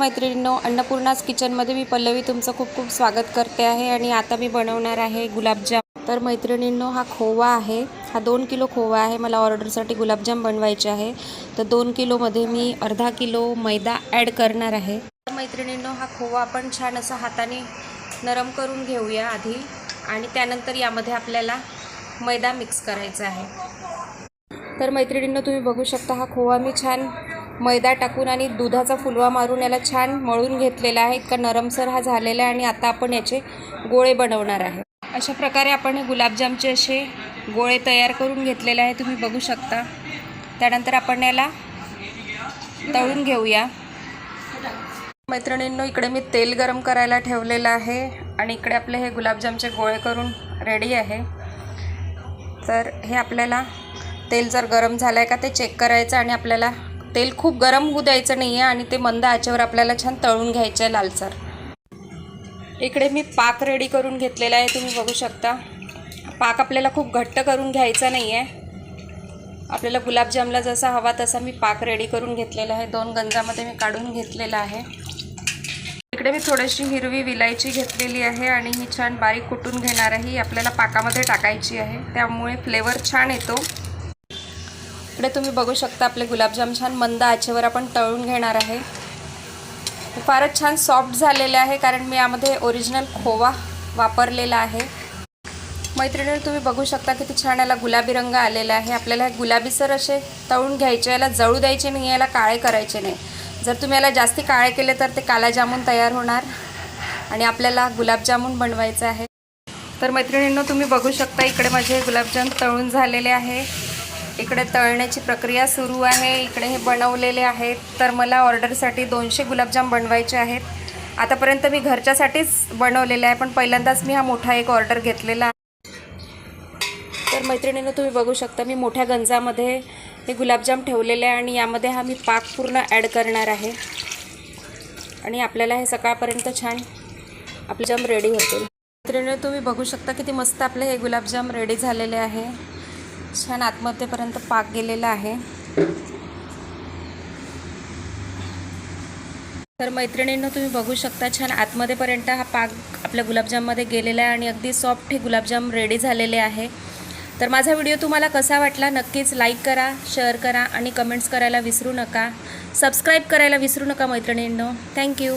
मैत्रिणींनो, अन्नपूर्णाज किचनमध्ये मी पल्लवी तुमचं खूप खूप स्वागत करते आहे। आणि आता मी बनवणार आहे गुलाबजाम। तर मैत्रिणींनो, हा खोवा आहे, हा 2 किलो खोवा आहे। मला ऑर्डरसाठी गुलाबजाम बनवायचे आहे। तर 2 किलोमध्ये मी अर्धा किलो मैदा ॲड करणार आहे। मैत्रिणींनो, हा खोवा आपण छान असा हाताने नरम करून घेऊया आधी, आणि त्यानंतर यामध्ये आपल्याला मैदा मिक्स करायचा आहे। तर मैत्रिणींनो, तुम्ही बघू शकता, हा खोवा मी छान मैदा टाकून आणि दुधाचा फुलवा मारून याला छान मळून घेतलेला आहे। इतका नरमसर हा झालेला आहे। आणि आता आपण याचे गोळे बनवणार आहे। अशा प्रकारे आपण हे गुलाबजामचे असे गोळे तयार करून घेतलेले आहे, तुम्ही बघू शकता। त्यानंतर आपण याला तळून घेऊया। मैत्रिणींनो, इकडे मी तेल गरम करायला ठेवलेलं आहे आणि इकडे आपले हे गुलाबजामचे गोळे करून रेडी आहे। तर हे आपल्याला तेल जर गरम झालं आहे का ते चेक करायचं, आणि आपल्याला तेल खूप गरम होऊ द्यायचं नाही आहे, आणि ते मंद आचेवर आपल्याला छान तळून घ्यायचं आहे लालसर। इकडे मी पाक रेडी करून घेतलेला आहे, तुम्ही बघू शकता। पाक आपल्याला खूप घट्ट करून घ्यायचा नाही आहे, आपल्याला गुलाबजामला जसा हवा तसा मी पाक रेडी करून घेतलेला आहे। 2 गंजामध्ये मी काढून घेतलेला आहे। इकडे मी थोडीशी हिरवी विलायची घेतलेली आहे आणि ही छान बारीक कुटून घेणार आहे। ही आपल्याला पाकामध्ये टाकायची आहे, त्यामुळे फ्लेवर छान येतो। इकडे तुम्ही बघू शकता, आपले गुलाबजाम छान मंद आचेवर आपण तळून घेणार आहे। फारच छान सॉफ्ट झालेले आहे, कारण मी यामध्ये ओरिजिनल खोवा वापरलेला आहे। मैत्रिणींनो, तुम्ही बघू शकता किती छान याला गुलाबी रंग आलेला आहे। आपल्याला हे गुलाबीसर असे तळून घ्यायचे, याला जळू द्यायचे नाही, याला काळे करायचे नाही। जर तुम्ही याला जास्ती काळे केले तर ते काला जामून तयार होणार आणि आपल्याला गुलाबजामुन बनवायचं आहे। तर मैत्रिणींनो, तुम्ही बघू शकता, इकडे माझे गुलाबजाम तळून झालेले आहे। इकडे तळण्याची प्रक्रिया सुरू आहे। इकडे हे बनवलेले आहेत। तर मला ऑर्डरसाठी 200 गुलाबजाम बनवायचे आहेत। आतापर्यंत मी घरच्यासाठीच बनवलेले आहे, पण पहिल्यांदाच मी हा मोठा एक ऑर्डर घेतलेला आहे। तर मैत्रिणींनो, तुम्ही बघू शकता, मी मोठ्या गंजामध्ये हे गुलाबजाम ठेवलेले आहे आणि यामध्ये हा मी पाक पूर्ण ॲड करणार आहे, आणि आपल्याला हे सकाळपर्यंत छान आपले जाम रेडी होतील। मैत्रिणींनो, तुम्ही बघू शकता किती मस्त आपले हे गुलाबजाम रेडी झालेले आहे। छान आतमध्येपर्यंत पाक गेलेला आहे। तर मैत्रिणींनो, तुम्ही बघू शकता, छान आतमध्येपर्यंत हा पाक आपल्या गुलाबजाममध्ये गेलेला आहे आणि अगदी सॉफ्ट हे गुलाबजाम रेडी झालेले आहे। तर माझा व्हिडिओ तुम्हाला कसा वाटला नक्कीच लाईक करा, शेअर करा आणि कमेंट्स करायला विसरू नका। सबस्क्राईब करायला विसरू नका मैत्रिणींनो। थँक्यू।